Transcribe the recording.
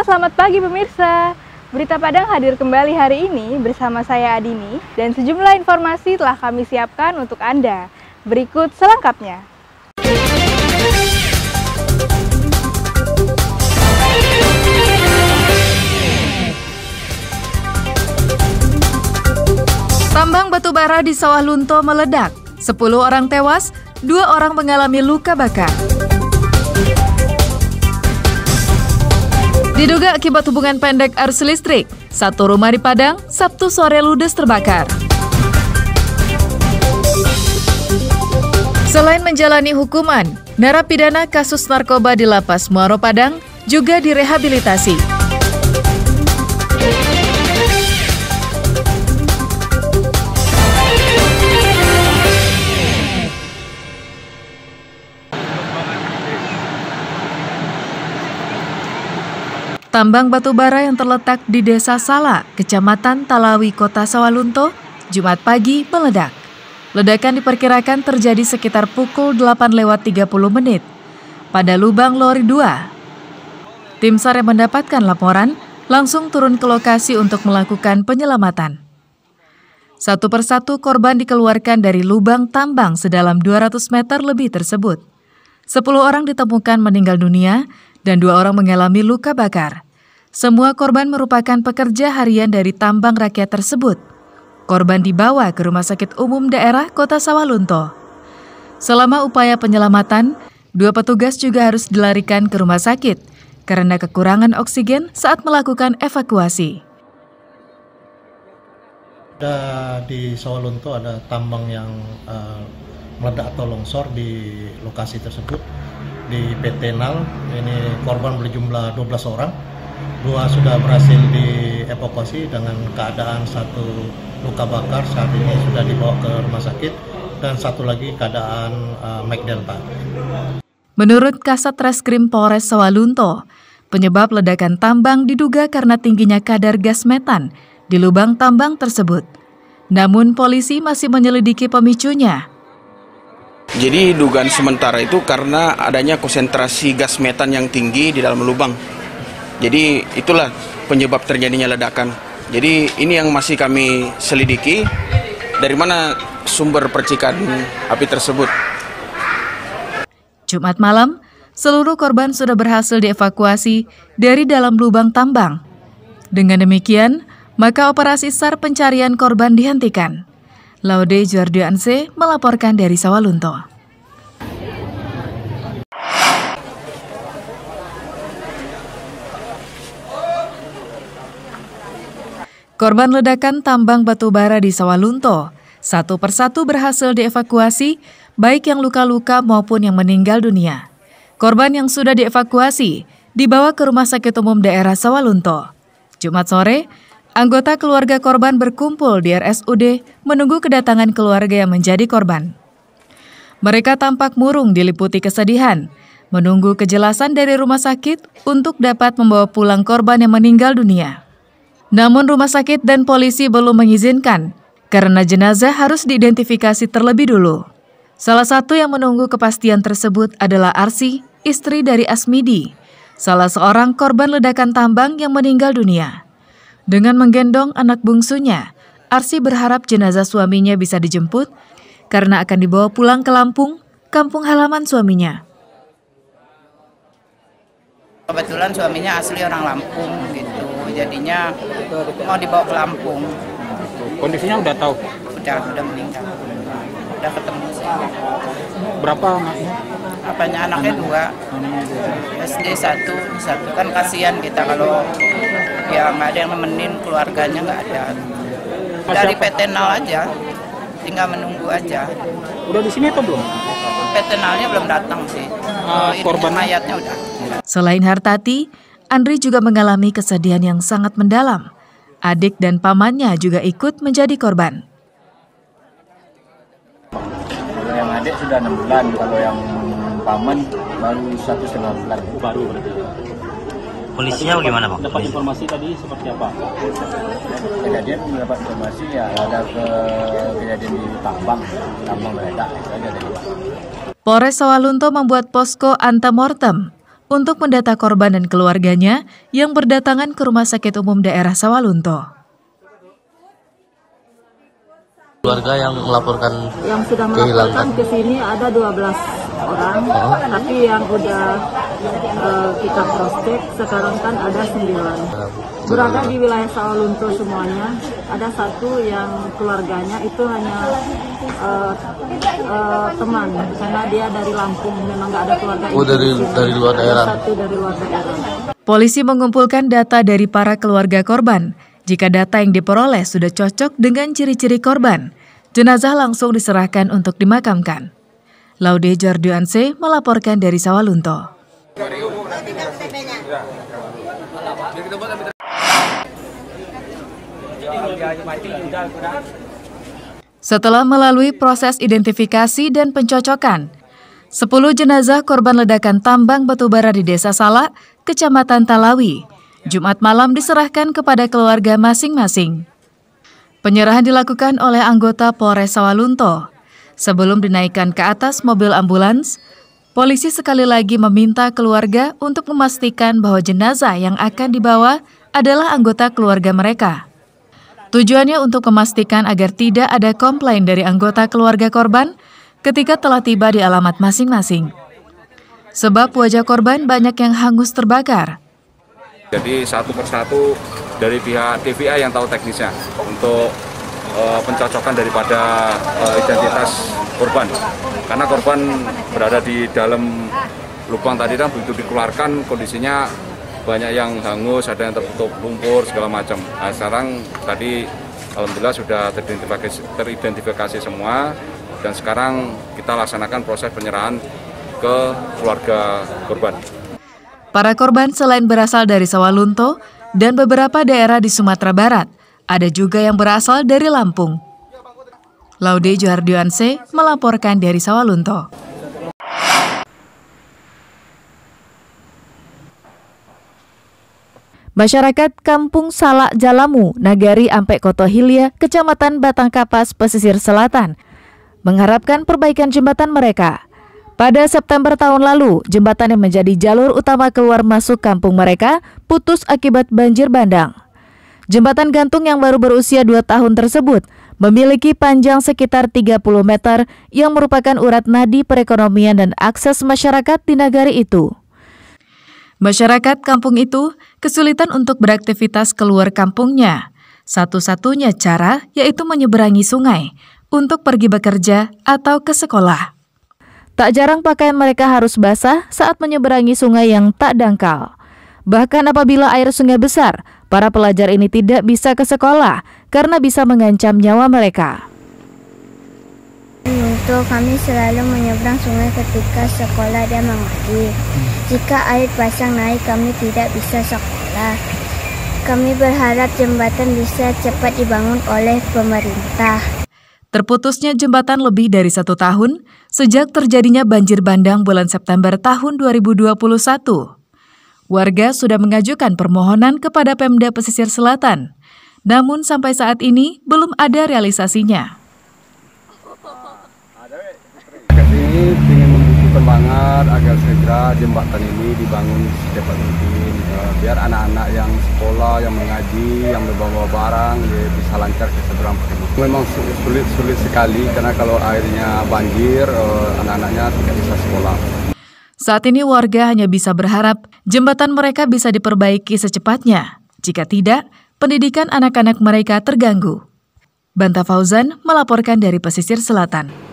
selamat pagi pemirsa. Berita Padang hadir kembali hari ini bersama saya Adini dan sejumlah informasi telah kami siapkan untuk Anda. Berikut selengkapnya. Tambang batubara di Sawah Lunto meledak. 10 orang tewas, 2 orang mengalami luka bakar. Diduga akibat hubungan pendek arus listrik, satu rumah di Padang Sabtu sore ludes terbakar. Selain menjalani hukuman, narapidana kasus narkoba di Lapas Muaro Padang juga direhabilitasi. Tambang batubara yang terletak di Desa Sala, Kecamatan Talawi, Kota Sawah Lunto, Jumat pagi meledak. Ledakan diperkirakan terjadi sekitar pukul 8:30 pada lubang lori 2. Tim SAR yang mendapatkan laporan langsung turun ke lokasi untuk melakukan penyelamatan. Satu persatu korban dikeluarkan dari lubang tambang sedalam 200 meter lebih tersebut. 10 orang ditemukan meninggal dunia dan 2 orang mengalami luka bakar. Semua korban merupakan pekerja harian dari tambang rakyat tersebut. Korban dibawa ke Rumah Sakit Umum Daerah Kota Sawah Lunto. Selama upaya penyelamatan, 2 petugas juga harus dilarikan ke rumah sakit karena kekurangan oksigen saat melakukan evakuasi. Di Sawah Lunto ada tambang yang meledak atau longsor di lokasi tersebut di PT Nal. Ini korban berjumlah 12 orang. 2 sudah berhasil dievakuasi dengan keadaan 1 luka bakar, saat ini sudah dibawa ke rumah sakit, dan 1 lagi keadaan Mike Delta. Menurut Kasat Reskrim Polres Sawah Lunto, penyebab ledakan tambang diduga karena tingginya kadar gas metan di lubang tambang tersebut. Namun polisi masih menyelidiki pemicunya. Jadi dugaan sementara itu karena adanya konsentrasi gas metan yang tinggi di dalam lubang. Jadi itulah penyebab terjadinya ledakan. Jadi ini yang masih kami selidiki, dari mana sumber percikan api tersebut. Jumat malam, seluruh korban sudah berhasil dievakuasi dari dalam lubang tambang. Dengan demikian, maka operasi SAR pencarian korban dihentikan. Laude Juardianse melaporkan dari Sawah Lunto. Korban ledakan tambang batubara di Sawah Lunto, satu persatu berhasil dievakuasi, baik yang luka-luka maupun yang meninggal dunia. Korban yang sudah dievakuasi dibawa ke Rumah Sakit Umum Daerah Sawah Lunto. Jumat sore, anggota keluarga korban berkumpul di RSUD menunggu kedatangan keluarga yang menjadi korban. Mereka tampak murung diliputi kesedihan, menunggu kejelasan dari rumah sakit untuk dapat membawa pulang korban yang meninggal dunia. Namun rumah sakit dan polisi belum mengizinkan karena jenazah harus diidentifikasi terlebih dulu. Salah satu yang menunggu kepastian tersebut adalah Arsi, istri dari Asmidi, salah seorang korban ledakan tambang yang meninggal dunia. Dengan menggendong anak bungsunya, Arsi berharap jenazah suaminya bisa dijemput karena akan dibawa pulang ke Lampung, kampung halaman suaminya. Kebetulan suaminya asli orang Lampung gitu, jadinya mau dibawa ke Lampung. Kondisinya udah tahu? Udah meninggal, udah ketemu sih. Berapa anaknya? Apanya anaknya 2, SD 1 kan kasihan kita kalau ya nggak ada yang nemenin, keluarganya nggak ada. Dari PT Nal aja, tinggal menunggu aja. Udah di sini atau belum? PT Nalnya belum datang sih. Korban mayatnya udah. Selain Hartati, Andri juga mengalami kesedihan yang sangat mendalam. Adik dan pamannya juga ikut menjadi korban. Kalau yang adik sudah 6 bulan, kalau yang paman baru 1,5 bulan. Baru berarti. Kondisinya bagaimana, Bang? Dapat informasi tadi seperti apa? Kejadian mendapat informasi ya ada kejadian di tambang meledak, itu aja dari. Polres Sawah Lunto membuat posko antemortem untuk mendata korban dan keluarganya yang berdatangan ke Rumah Sakit Umum Daerah Sawalunto. Keluarga yang melaporkan yang sudah melaporkan ke sini ada 12 orang, tapi yang udah kita cross-check sekarang kan ada 9. Berada di wilayah Sawalunto semuanya. Ada satu yang keluarganya itu hanya teman, karena dia dari Lampung, memang nggak ada keluarga. Dari luar daerah. Satu dari luar daerah. Polisi mengumpulkan data dari para keluarga korban. Jika data yang diperoleh sudah cocok dengan ciri-ciri korban, jenazah langsung diserahkan untuk dimakamkan. Laude Jordianse melaporkan dari Sawalunto. Setelah melalui proses identifikasi dan pencocokan, 10 jenazah korban ledakan tambang batubara di Desa Salak, Kecamatan Talawi, Jumat malam diserahkan kepada keluarga masing-masing. Penyerahan dilakukan oleh anggota Polres Sawalunto. Sebelum dinaikkan ke atas mobil ambulans, polisi sekali lagi meminta keluarga untuk memastikan bahwa jenazah yang akan dibawa adalah anggota keluarga mereka. Tujuannya untuk memastikan agar tidak ada komplain dari anggota keluarga korban ketika telah tiba di alamat masing-masing. Sebab wajah korban banyak yang hangus terbakar. Jadi satu persatu dari pihak TVA yang tahu teknisnya untuk pencocokan daripada identitas korban. Karena korban berada di dalam lubang tadi kan begitu dikeluarkan kondisinya banyak yang hangus, ada yang tertutup lumpur segala macam. Nah, sekarang tadi alhamdulillah sudah teridentifikasi semua dan sekarang kita laksanakan proses penyerahan ke keluarga korban. Para korban selain berasal dari Sawalunto dan beberapa daerah di Sumatera Barat, ada juga yang berasal dari Lampung. Laude Jordianse melaporkan dari Sawalunto. Masyarakat Kampung Salak Jalamu, Nagari Ampek Koto Hilya, Kecamatan Batangkapas, Pesisir Selatan, mengharapkan perbaikan jembatan mereka. Pada September tahun lalu, jembatan yang menjadi jalur utama keluar masuk kampung mereka putus akibat banjir bandang. Jembatan gantung yang baru berusia 2 tahun tersebut memiliki panjang sekitar 30 meter yang merupakan urat nadi perekonomian dan akses masyarakat di nagari itu. Masyarakat kampung itu kesulitan untuk beraktivitas keluar kampungnya. Satu-satunya cara yaitu menyeberangi sungai untuk pergi bekerja atau ke sekolah. Tak jarang pakaian mereka harus basah saat menyeberangi sungai yang tak dangkal. Bahkan apabila air sungai besar, para pelajar ini tidak bisa ke sekolah karena bisa mengancam nyawa mereka. Untuk kami selalu menyeberang sungai ketika sekolah dan mengaji. Jika air pasang naik, kami tidak bisa sekolah. Kami berharap jembatan bisa cepat dibangun oleh pemerintah. Terputusnya jembatan lebih dari 1 tahun sejak terjadinya banjir bandang bulan September tahun 2021. Warga sudah mengajukan permohonan kepada Pemda Pesisir Selatan, namun sampai saat ini belum ada realisasinya. Ini ingin membutuhkan banget agar segera jembatan ini dibangun secepat mungkin, biar anak-anak yang sekolah, yang mengaji, yang membawa barang bisa lancar ke seberang. Memang sulit sekali karena kalau airnya banjir, anak-anaknya tidak bisa sekolah. Saat ini warga hanya bisa berharap jembatan mereka bisa diperbaiki secepatnya. Jika tidak, pendidikan anak-anak mereka terganggu. Banta Fauzan melaporkan dari Pesisir Selatan.